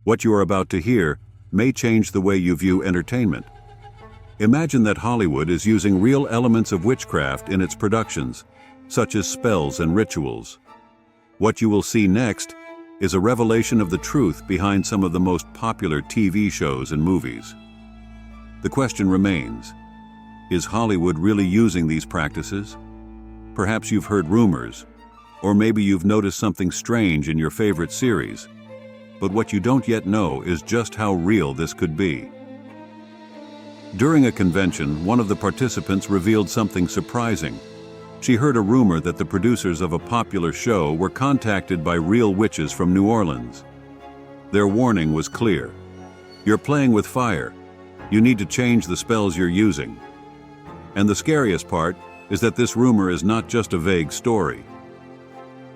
What you are about to hear may change the way you view entertainment. Imagine that Hollywood is using real elements of witchcraft in its productions, such as spells and rituals. What you will see next is a revelation of the truth behind some of the most popular TV shows and movies. The question remains, is Hollywood really using these practices? Perhaps you've heard rumors, or maybe you've noticed something strange in your favorite series. But what you don't yet know is just how real this could be. During a convention, one of the participants revealed something surprising. She heard a rumor that the producers of a popular show were contacted by real witches from New Orleans. Their warning was clear. You're playing with fire. You need to change the spells you're using. And the scariest part is that this rumor is not just a vague story.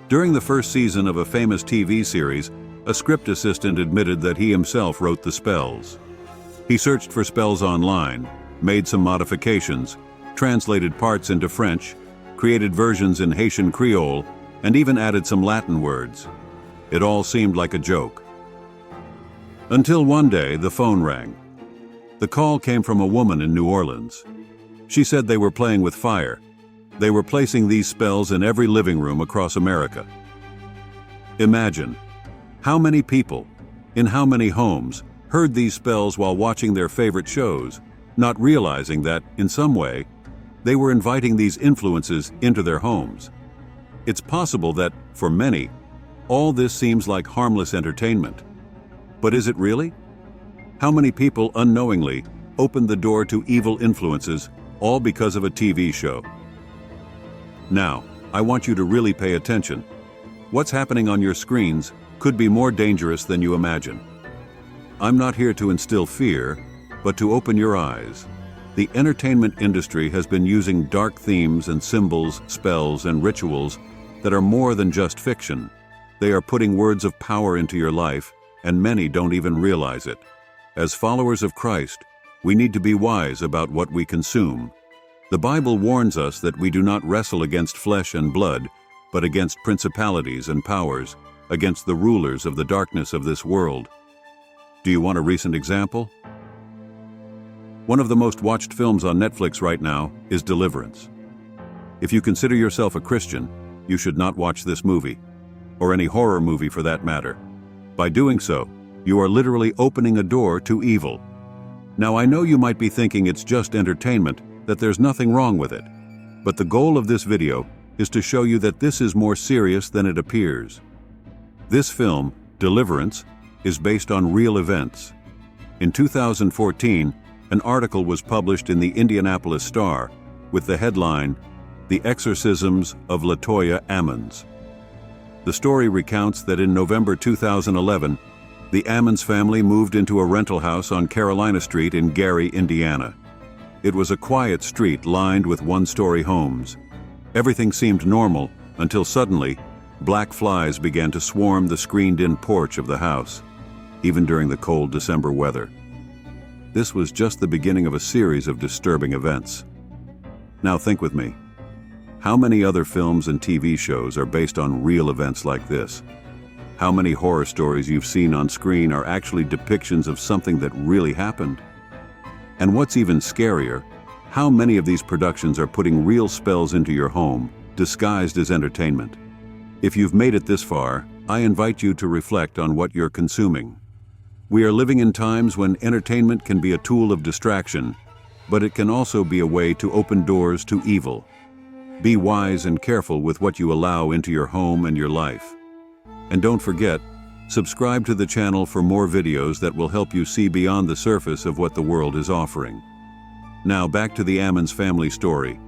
During the first season of a famous TV series, a script assistant admitted that he himself wrote the spells. He searched for spells online, made some modifications, translated parts into French, created versions in Haitian Creole, and even added some Latin words. It all seemed like a joke. Until one day, the phone rang. The call came from a woman in New Orleans. She said they were playing with fire. They were placing these spells in every living room across America. Imagine, how many people, in how many homes, heard these spells while watching their favorite shows, not realizing that, in some way, they were inviting these influences into their homes. It's possible that, for many, all this seems like harmless entertainment. But is it really? How many people unknowingly opened the door to evil influences, all because of a TV show? Now, I want you to really pay attention. What's happening on your screens could be more dangerous than you imagine. I'm not here to instill fear, but to open your eyes. The entertainment industry has been using dark themes and symbols, spells, and rituals that are more than just fiction. They are putting words of power into your life, and many don't even realize it. As followers of Christ, we need to be wise about what we consume. The Bible warns us that we do not wrestle against flesh and blood, but against principalities and powers, against the rulers of the darkness of this world. Do you want a recent example? One of the most watched films on Netflix right now is Deliverance. If you consider yourself a Christian, you should not watch this movie, or any horror movie for that matter. By doing so, you are literally opening a door to evil. Now, I know you might be thinking it's just entertainment, that there's nothing wrong with it. But the goal of this video is to show you that this is more serious than it appears. This film, Deliverance, is based on real events. In 2014, an article was published in the Indianapolis Star with the headline, "The Exorcisms of LaToya Ammons." The story recounts that in November 2011, the Ammons family moved into a rental house on Carolina Street in Gary, Indiana. It was a quiet street lined with one-story homes. Everything seemed normal until suddenly, black flies began to swarm the screened-in porch of the house, even during the cold December weather. This was just the beginning of a series of disturbing events. Now think with me. How many other films and TV shows are based on real events like this? How many horror stories you've seen on screen are actually depictions of something that really happened? And what's even scarier, how many of these productions are putting real spells into your home, disguised as entertainment? If you've made it this far, I invite you to reflect on what you're consuming. We are living in times when entertainment can be a tool of distraction, but it can also be a way to open doors to evil. Be wise and careful with what you allow into your home and your life. And don't forget, subscribe to the channel for more videos that will help you see beyond the surface of what the world is offering. Now back to the Ammons family story.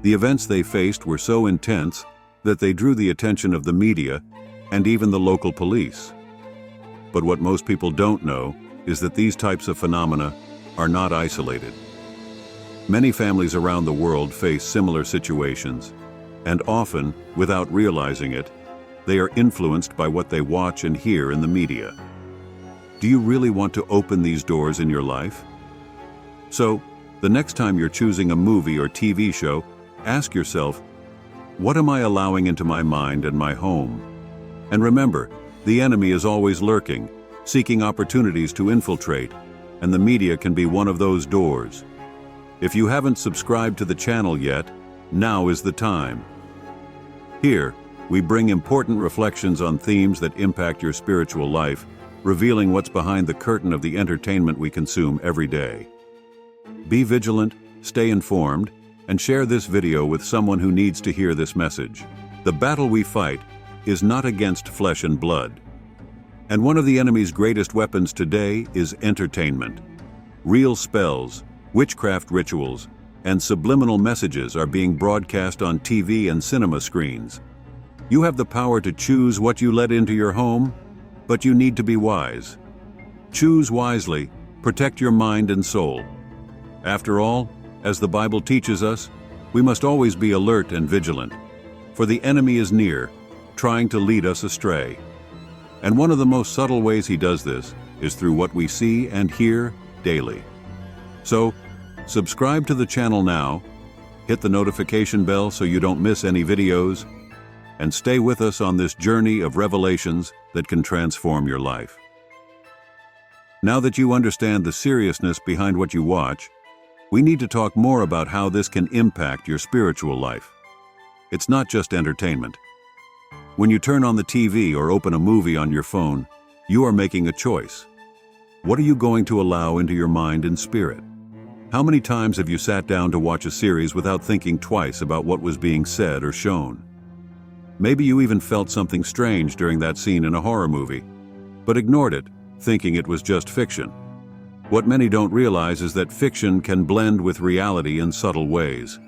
The events they faced were so intense that they drew the attention of the media and even the local police. But what most people don't know is that these types of phenomena are not isolated. Many families around the world face similar situations, and often, without realizing it, they are influenced by what they watch and hear in the media. Do you really want to open these doors in your life? So, the next time you're choosing a movie or TV show, ask yourself, what am I allowing into my mind and my home? And remember, the enemy is always lurking, seeking opportunities to infiltrate, and the media can be one of those doors. If you haven't subscribed to the channel yet, now is the time. Here, we bring important reflections on themes that impact your spiritual life, revealing what's behind the curtain of the entertainment we consume every day. Be vigilant, stay informed, and share this video with someone who needs to hear this message. The battle we fight is not against flesh and blood. And one of the enemy's greatest weapons today is entertainment. Real spells, witchcraft rituals, and subliminal messages are being broadcast on TV and cinema screens. You have the power to choose what you let into your home, but you need to be wise. Choose wisely, protect your mind and soul. After all, as the Bible teaches us, we must always be alert and vigilant, for the enemy is near, trying to lead us astray. And one of the most subtle ways he does this is through what we see and hear daily. So, subscribe to the channel now, hit the notification bell so you don't miss any videos, and stay with us on this journey of revelations that can transform your life. Now that you understand the seriousness behind what you watch, we need to talk more about how this can impact your spiritual life. It's not just entertainment. When you turn on the TV or open a movie on your phone, you are making a choice. What are you going to allow into your mind and spirit? How many times have you sat down to watch a series without thinking twice about what was being said or shown? Maybe you even felt something strange during that scene in a horror movie, but ignored it, thinking it was just fiction. What many don't realize is that fiction can blend with reality in subtle ways.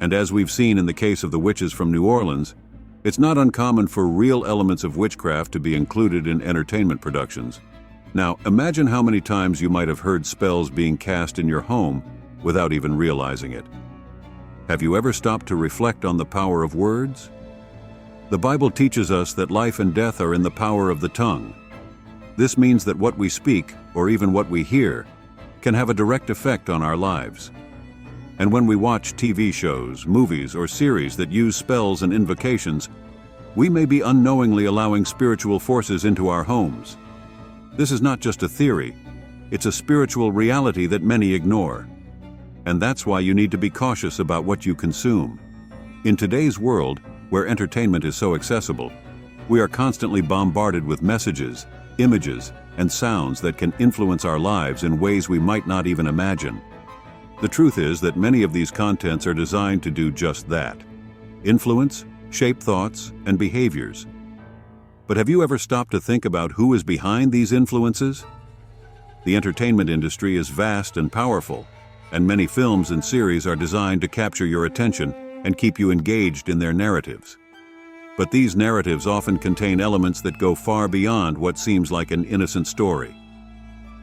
And as we've seen in the case of the witches from New Orleans, it's not uncommon for real elements of witchcraft to be included in entertainment productions. Now, imagine how many times you might have heard spells being cast in your home without even realizing it. Have you ever stopped to reflect on the power of words? The Bible teaches us that life and death are in the power of the tongue. This means that what we speak, or even what we hear, can have a direct effect on our lives. And when we watch TV shows, movies, or series that use spells and invocations, we may be unknowingly allowing spiritual forces into our homes. This is not just a theory, it's a spiritual reality that many ignore. And that's why you need to be cautious about what you consume. In today's world, where entertainment is so accessible, we are constantly bombarded with messages, images, and sounds that can influence our lives in ways we might not even imagine. The truth is that many of these contents are designed to do just that: influence, shape thoughts, and behaviors. But have you ever stopped to think about who is behind these influences? The entertainment industry is vast and powerful, and many films and series are designed to capture your attention and keep you engaged in their narratives. But these narratives often contain elements that go far beyond what seems like an innocent story.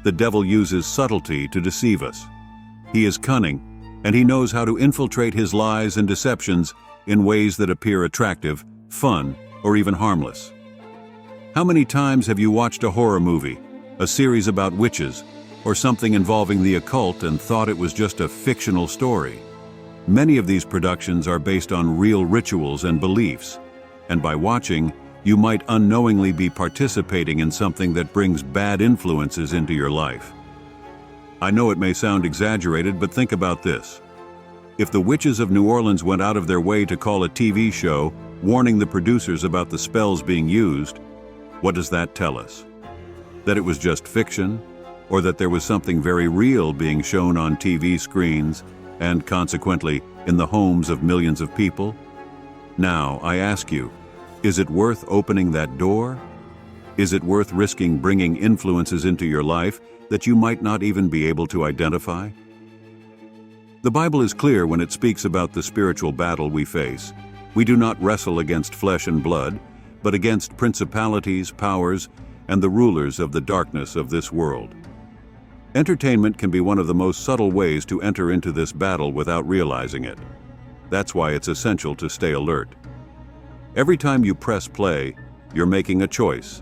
The devil uses subtlety to deceive us. He is cunning, and he knows how to infiltrate his lies and deceptions in ways that appear attractive, fun, or even harmless. How many times have you watched a horror movie, a series about witches, or something involving the occult and thought it was just a fictional story? Many of these productions are based on real rituals and beliefs, and by watching, you might unknowingly be participating in something that brings bad influences into your life. I know it may sound exaggerated, but think about this. If the witches of New Orleans went out of their way to call a TV show warning the producers about the spells being used, what does that tell us? That it was just fiction, or that there was something very real being shown on TV screens and consequently in the homes of millions of people? Now, I ask you, is it worth opening that door? Is it worth risking bringing influences into your life that you might not even be able to identify? The Bible is clear when it speaks about the spiritual battle we face. We do not wrestle against flesh and blood, but against principalities, powers, and the rulers of the darkness of this world. Entertainment can be one of the most subtle ways to enter into this battle without realizing it. That's why it's essential to stay alert. Every time you press play, you're making a choice.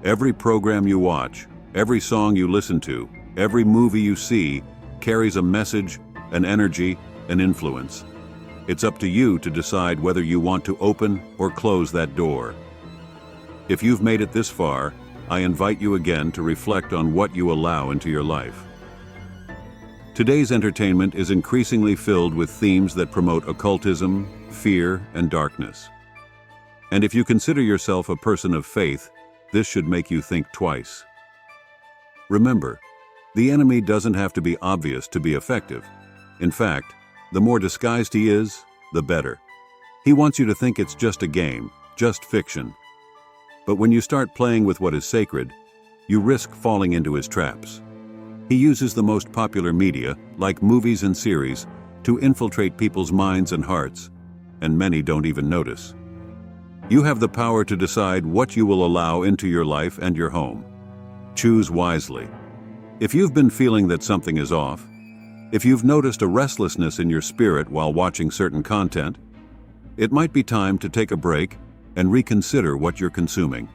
Every program you watch, every song you listen to, every movie you see carries a message, an energy, an influence. It's up to you to decide whether you want to open or close that door. If you've made it this far, I invite you again to reflect on what you allow into your life. Today's entertainment is increasingly filled with themes that promote occultism, fear, and darkness. And if you consider yourself a person of faith, this should make you think twice. Remember, the enemy doesn't have to be obvious to be effective. In fact, the more disguised he is, the better. He wants you to think it's just a game, just fiction. But when you start playing with what is sacred, you risk falling into his traps. He uses the most popular media, like movies and series, to infiltrate people's minds and hearts, and many don't even notice. You have the power to decide what you will allow into your life and your home. Choose wisely. If you've been feeling that something is off, if you've noticed a restlessness in your spirit while watching certain content, it might be time to take a break and reconsider what you're consuming.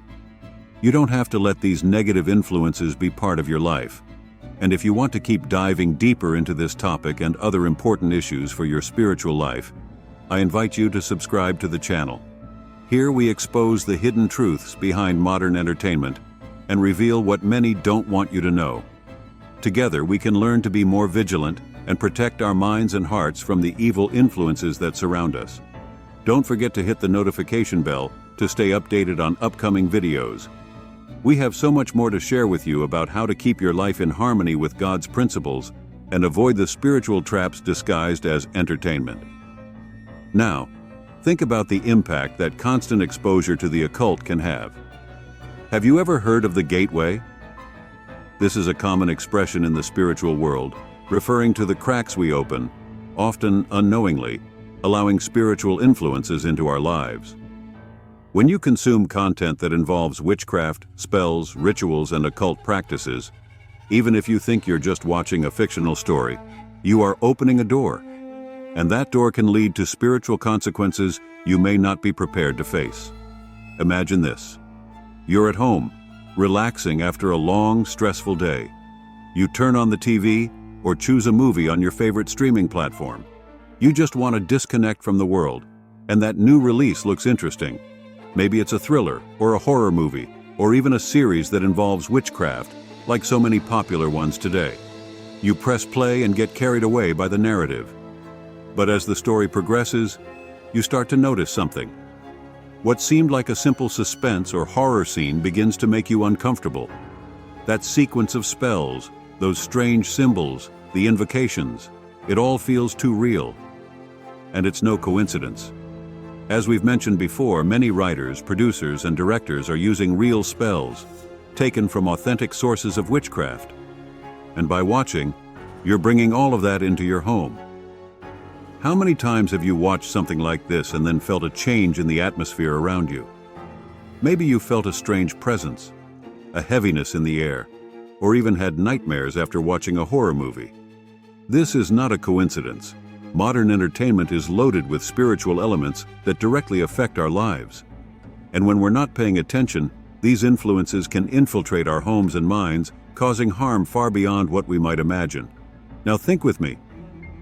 You don't have to let these negative influences be part of your life. And if you want to keep diving deeper into this topic and other important issues for your spiritual life, I invite you to subscribe to the channel. Here we expose the hidden truths behind modern entertainment and reveal what many don't want you to know. Together we can learn to be more vigilant and protect our minds and hearts from the evil influences that surround us. Don't forget to hit the notification bell to stay updated on upcoming videos. We have so much more to share with you about how to keep your life in harmony with God's principles and avoid the spiritual traps disguised as entertainment. Now, think about the impact that constant exposure to the occult can have. Have you ever heard of the gateway? This is a common expression in the spiritual world, referring to the cracks we open, often unknowingly, allowing spiritual influences into our lives. When you consume content that involves witchcraft, spells, rituals, and occult practices, even if you think you're just watching a fictional story, you are opening a door. And that door can lead to spiritual consequences you may not be prepared to face. Imagine this. You're at home, relaxing after a long, stressful day. You turn on the TV or choose a movie on your favorite streaming platform. You just want to disconnect from the world, and that new release looks interesting. Maybe it's a thriller or a horror movie, or even a series that involves witchcraft, like so many popular ones today. You press play and get carried away by the narrative. But as the story progresses, you start to notice something. What seemed like a simple suspense or horror scene begins to make you uncomfortable. That sequence of spells, those strange symbols, the invocations, it all feels too real. And it's no coincidence. As we've mentioned before, many writers, producers, and directors are using real spells, taken from authentic sources of witchcraft. And by watching, you're bringing all of that into your home. How many times have you watched something like this and then felt a change in the atmosphere around you? Maybe you felt a strange presence, a heaviness in the air, or even had nightmares after watching a horror movie. This is not a coincidence. Modern entertainment is loaded with spiritual elements that directly affect our lives. And when we're not paying attention, these influences can infiltrate our homes and minds, causing harm far beyond what we might imagine. Now think with me.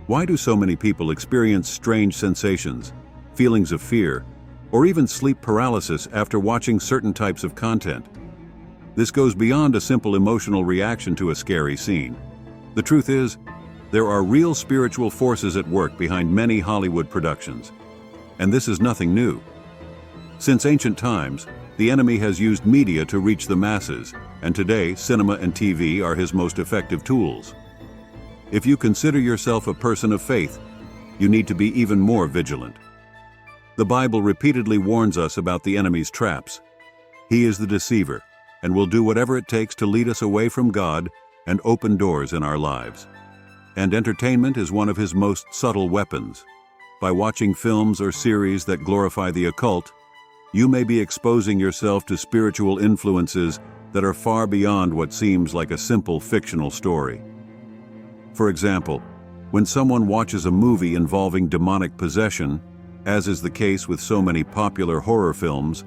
Why do so many people experience strange sensations, feelings of fear, or even sleep paralysis after watching certain types of content? This goes beyond a simple emotional reaction to a scary scene. The truth is, there are real spiritual forces at work behind many Hollywood productions. And this is nothing new. Since ancient times, the enemy has used media to reach the masses, and today cinema and TV are his most effective tools. If you consider yourself a person of faith, you need to be even more vigilant. The Bible repeatedly warns us about the enemy's traps. He is the deceiver, and will do whatever it takes to lead us away from God and open doors in our lives. And entertainment is one of his most subtle weapons. By watching films or series that glorify the occult, you may be exposing yourself to spiritual influences that are far beyond what seems like a simple fictional story. For example, when someone watches a movie involving demonic possession, as is the case with so many popular horror films,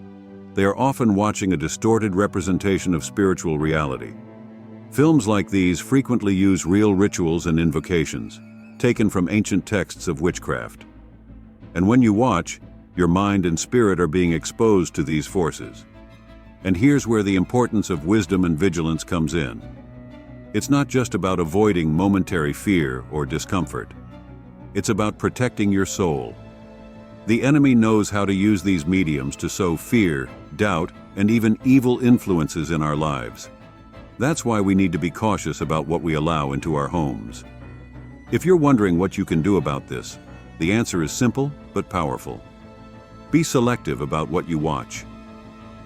they are often watching a distorted representation of spiritual reality. Films like these frequently use real rituals and invocations, taken from ancient texts of witchcraft. And when you watch, your mind and spirit are being exposed to these forces. And here's where the importance of wisdom and vigilance comes in. It's not just about avoiding momentary fear or discomfort. It's about protecting your soul. The enemy knows how to use these mediums to sow fear, doubt, and even evil influences in our lives. That's why we need to be cautious about what we allow into our homes. If you're wondering what you can do about this, the answer is simple but powerful. Be selective about what you watch.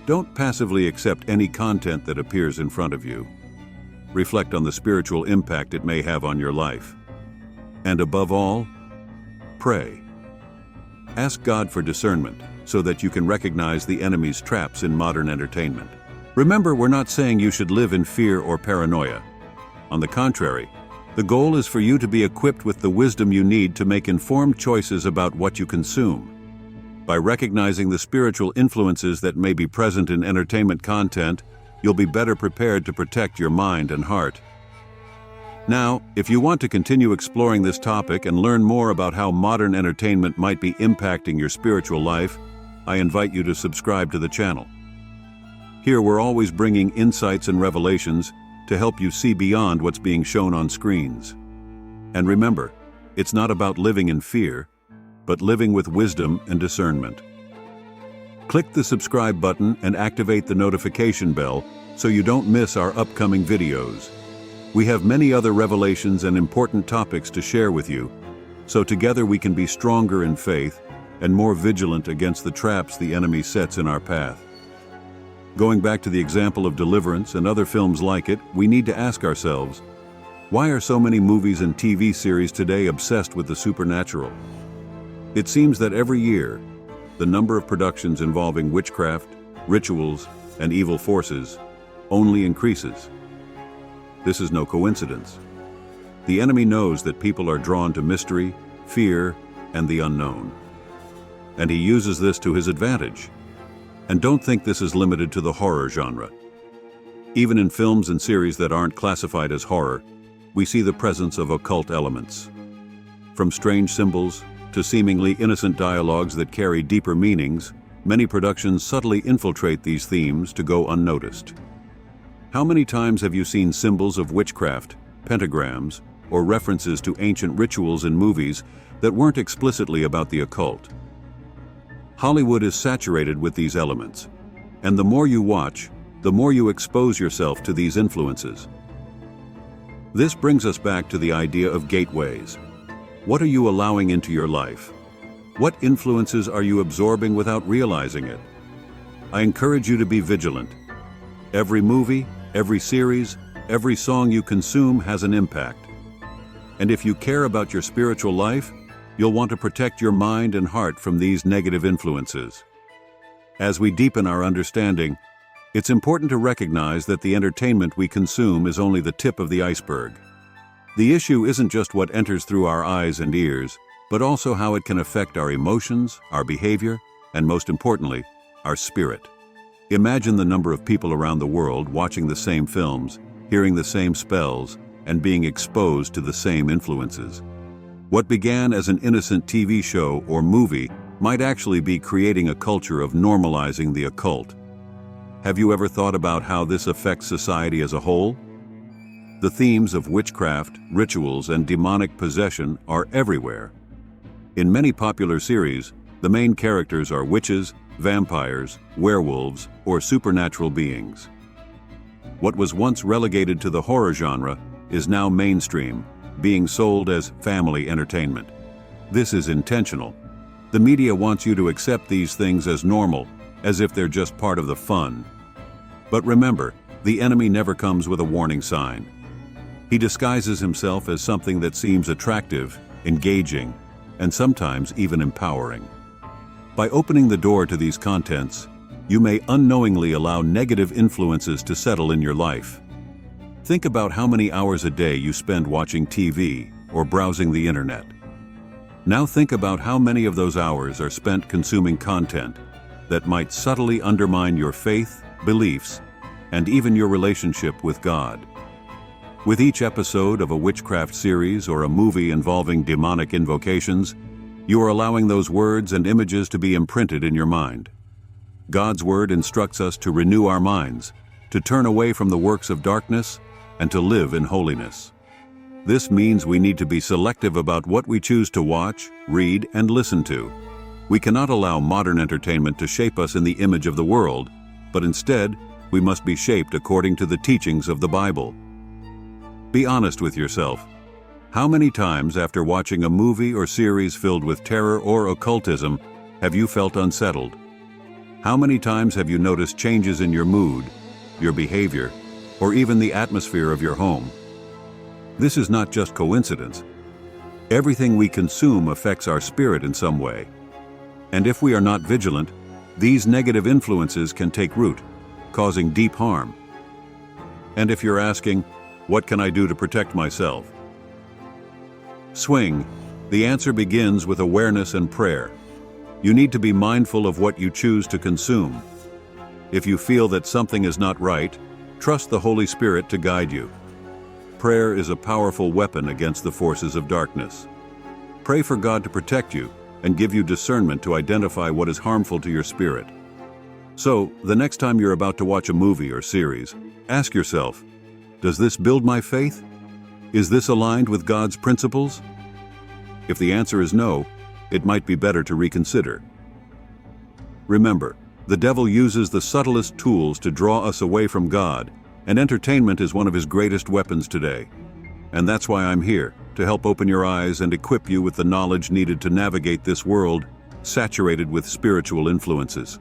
Don't passively accept any content that appears in front of you. Reflect on the spiritual impact it may have on your life. And above all, pray. Ask God for discernment so that you can recognize the enemy's traps in modern entertainment. Remember, we're not saying you should live in fear or paranoia. On the contrary, the goal is for you to be equipped with the wisdom you need to make informed choices about what you consume. By recognizing the spiritual influences that may be present in entertainment content, you'll be better prepared to protect your mind and heart. Now, if you want to continue exploring this topic and learn more about how modern entertainment might be impacting your spiritual life, I invite you to subscribe to the channel. Here we're always bringing insights and revelations to help you see beyond what's being shown on screens. And remember, it's not about living in fear, but living with wisdom and discernment. Click the subscribe button and activate the notification bell so you don't miss our upcoming videos. We have many other revelations and important topics to share with you, so together we can be stronger in faith and more vigilant against the traps the enemy sets in our path. Going back to the example of Deliverance and other films like it, we need to ask ourselves, why are so many movies and TV series today obsessed with the supernatural? It seems that every year, the number of productions involving witchcraft, rituals, and evil forces only increases. This is no coincidence. The enemy knows that people are drawn to mystery, fear, and the unknown. And he uses this to his advantage. And don't think this is limited to the horror genre. Even in films and series that aren't classified as horror, we see the presence of occult elements. From strange symbols to seemingly innocent dialogues that carry deeper meanings, many productions subtly infiltrate these themes to go unnoticed. How many times have you seen symbols of witchcraft, pentagrams, or references to ancient rituals in movies that weren't explicitly about the occult? Hollywood is saturated with these elements, and the more you watch, the more you expose yourself to these influences. This brings us back to the idea of gateways. What are you allowing into your life? What influences are you absorbing without realizing it? I encourage you to be vigilant. Every movie, every series, every song you consume has an impact. And if you care about your spiritual life, you'll want to protect your mind and heart from these negative influences. As we deepen our understanding, it's important to recognize that the entertainment we consume is only the tip of the iceberg. The issue isn't just what enters through our eyes and ears, but also how it can affect our emotions, our behavior, and most importantly, our spirit. Imagine the number of people around the world watching the same films, hearing the same spells, and being exposed to the same influences. What began as an innocent TV show or movie might actually be creating a culture of normalizing the occult. Have you ever thought about how this affects society as a whole? The themes of witchcraft, rituals, and demonic possession are everywhere. In many popular series, the main characters are witches, vampires, werewolves, or supernatural beings. What was once relegated to the horror genre is now mainstream, being sold as family entertainment. This is intentional. The media wants you to accept these things as normal, as if they're just part of the fun. But remember, the enemy never comes with a warning sign. He disguises himself as something that seems attractive, engaging, and sometimes even empowering. By opening the door to these contents, you may unknowingly allow negative influences to settle in your life. Think about how many hours a day you spend watching TV or browsing the internet. Now think about how many of those hours are spent consuming content that might subtly undermine your faith, beliefs, and even your relationship with God. With each episode of a witchcraft series or a movie involving demonic invocations, you are allowing those words and images to be imprinted in your mind. God's Word instructs us to renew our minds, to turn away from the works of darkness, and to live in holiness. This means we need to be selective about what we choose to watch, read, and listen to. We cannot allow modern entertainment to shape us in the image of the world, but instead, we must be shaped according to the teachings of the Bible. Be honest with yourself. How many times after watching a movie or series filled with terror or occultism have you felt unsettled? How many times have you noticed changes in your mood, your behavior, or even the atmosphere of your home? This is not just coincidence. Everything we consume affects our spirit in some way. And if we are not vigilant, these negative influences can take root, causing deep harm. And if you're asking, what can I do to protect myself? Swing. The answer begins with awareness and prayer. You need to be mindful of what you choose to consume. If you feel that something is not right, trust the Holy Spirit to guide you. Prayer is a powerful weapon against the forces of darkness. Pray for God to protect you and give you discernment to identify what is harmful to your spirit. So, the next time you're about to watch a movie or series, ask yourself, does this build my faith? Is this aligned with God's principles? If the answer is no, it might be better to reconsider. Remember, the devil uses the subtlest tools to draw us away from God, and entertainment is one of his greatest weapons today. And that's why I'm here, to help open your eyes and equip you with the knowledge needed to navigate this world saturated with spiritual influences.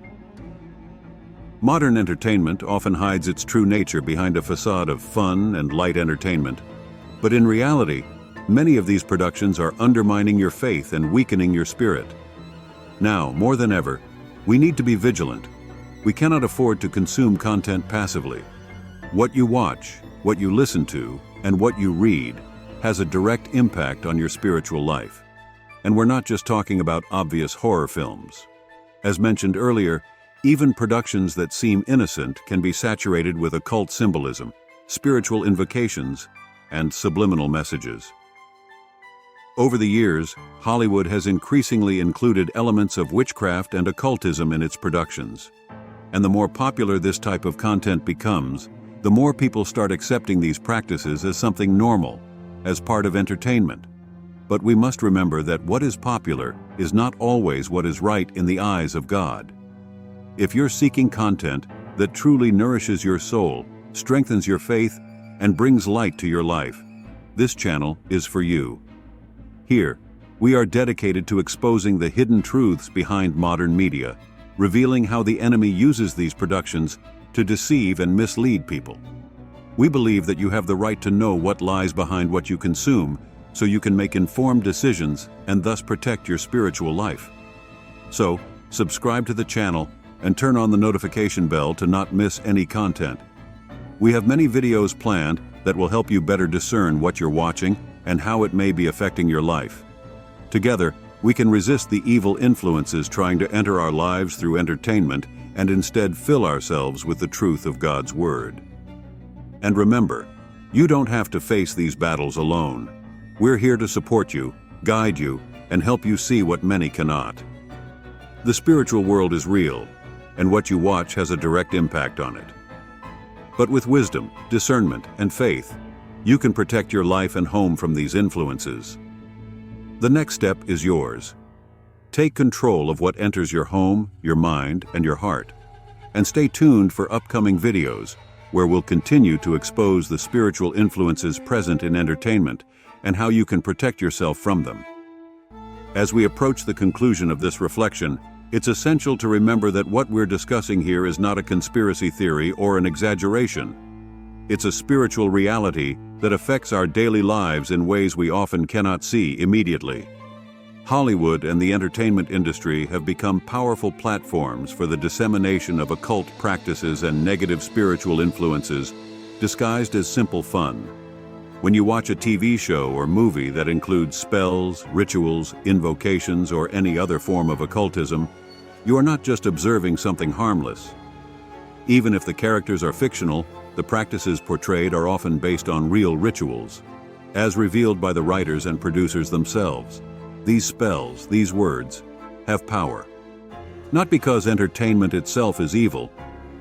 Modern entertainment often hides its true nature behind a facade of fun and light entertainment. But in reality, many of these productions are undermining your faith and weakening your spirit. Now, more than ever, we need to be vigilant. We cannot afford to consume content passively. What you watch, what you listen to, and what you read has a direct impact on your spiritual life. And we're not just talking about obvious horror films. As mentioned earlier, even productions that seem innocent can be saturated with occult symbolism, spiritual invocations, and subliminal messages. Over the years, Hollywood has increasingly included elements of witchcraft and occultism in its productions. And the more popular this type of content becomes, the more people start accepting these practices as something normal, as part of entertainment. But we must remember that what is popular is not always what is right in the eyes of God. If you're seeking content that truly nourishes your soul, strengthens your faith, and brings light to your life, this channel is for you. Here, we are dedicated to exposing the hidden truths behind modern media, revealing how the enemy uses these productions to deceive and mislead people. We believe that you have the right to know what lies behind what you consume, so you can make informed decisions and thus protect your spiritual life. So, subscribe to the channel and turn on the notification bell to not miss any content. We have many videos planned that will help you better discern what you're watching and how it may be affecting your life. Together, we can resist the evil influences trying to enter our lives through entertainment and instead fill ourselves with the truth of God's Word. And remember, you don't have to face these battles alone. We're here to support you, guide you, and help you see what many cannot. The spiritual world is real, and what you watch has a direct impact on it. But with wisdom, discernment, and faith, you can protect your life and home from these influences. The next step is yours. Take control of what enters your home, your mind, and your heart. And stay tuned for upcoming videos, where we'll continue to expose the spiritual influences present in entertainment and how you can protect yourself from them. As we approach the conclusion of this reflection, it's essential to remember that what we're discussing here is not a conspiracy theory or an exaggeration. It's a spiritual reality that affects our daily lives in ways we often cannot see immediately. Hollywood and the entertainment industry have become powerful platforms for the dissemination of occult practices and negative spiritual influences, disguised as simple fun. When you watch a TV show or movie that includes spells, rituals, invocations, or any other form of occultism, you are not just observing something harmless. Even if the characters are fictional, the practices portrayed are often based on real rituals, as revealed by the writers and producers themselves. These spells, these words, have power. Not because entertainment itself is evil,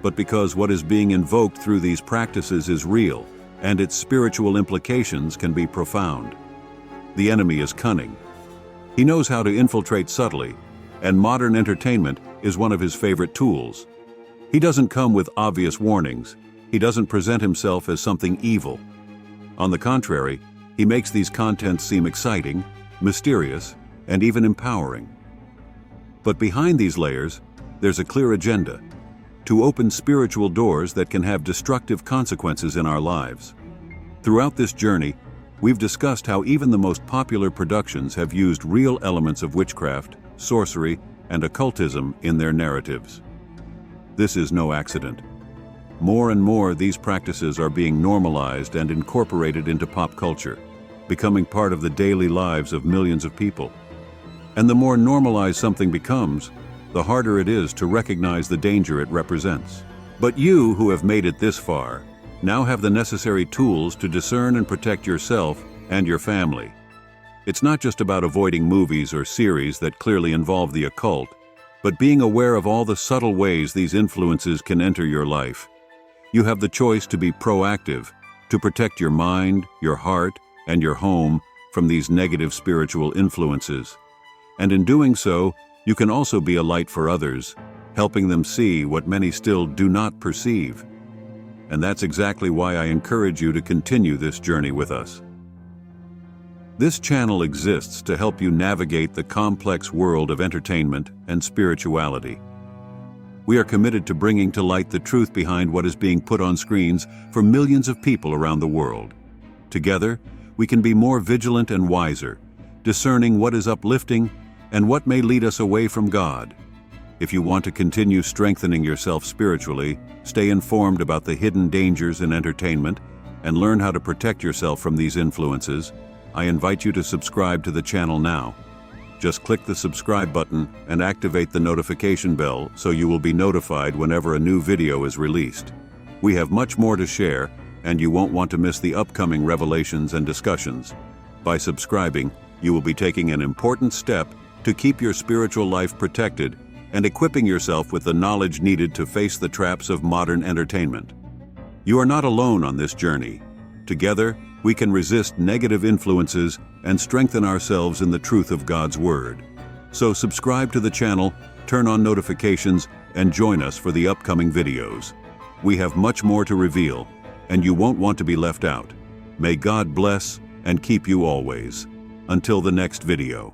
but because what is being invoked through these practices is real, and its spiritual implications can be profound. The enemy is cunning. He knows how to infiltrate subtly, and modern entertainment is one of his favorite tools. He doesn't come with obvious warnings. He doesn't present himself as something evil. On the contrary, he makes these contents seem exciting, mysterious, and even empowering. But behind these layers, there's a clear agenda: to open spiritual doors that can have destructive consequences in our lives. Throughout this journey, we've discussed how even the most popular productions have used real elements of witchcraft, sorcery, and occultism in their narratives. This is no accident. More and more, these practices are being normalized and incorporated into pop culture, becoming part of the daily lives of millions of people. And the more normalized something becomes, the harder it is to recognize the danger it represents. But you, who have made it this far, now have the necessary tools to discern and protect yourself and your family. It's not just about avoiding movies or series that clearly involve the occult, but being aware of all the subtle ways these influences can enter your life. You have the choice to be proactive, to protect your mind, your heart, and your home from these negative spiritual influences. And in doing so, you can also be a light for others, helping them see what many still do not perceive. And that's exactly why I encourage you to continue this journey with us. This channel exists to help you navigate the complex world of entertainment and spirituality. We are committed to bringing to light the truth behind what is being put on screens for millions of people around the world. Together, we can be more vigilant and wiser, discerning what is uplifting and what may lead us away from God. If you want to continue strengthening yourself spiritually, stay informed about the hidden dangers in entertainment, and learn how to protect yourself from these influences, I invite you to subscribe to the channel now. Just click the subscribe button and activate the notification bell so you will be notified whenever a new video is released. We have much more to share, and you won't want to miss the upcoming revelations and discussions. By subscribing, you will be taking an important step to keep your spiritual life protected and equipping yourself with the knowledge needed to face the traps of modern entertainment. You are not alone on this journey. Together, we can resist negative influences and strengthen ourselves in the truth of God's Word. So subscribe to the channel, turn on notifications, and join us for the upcoming videos. We have much more to reveal, and you won't want to be left out. May God bless and keep you always. Until the next video.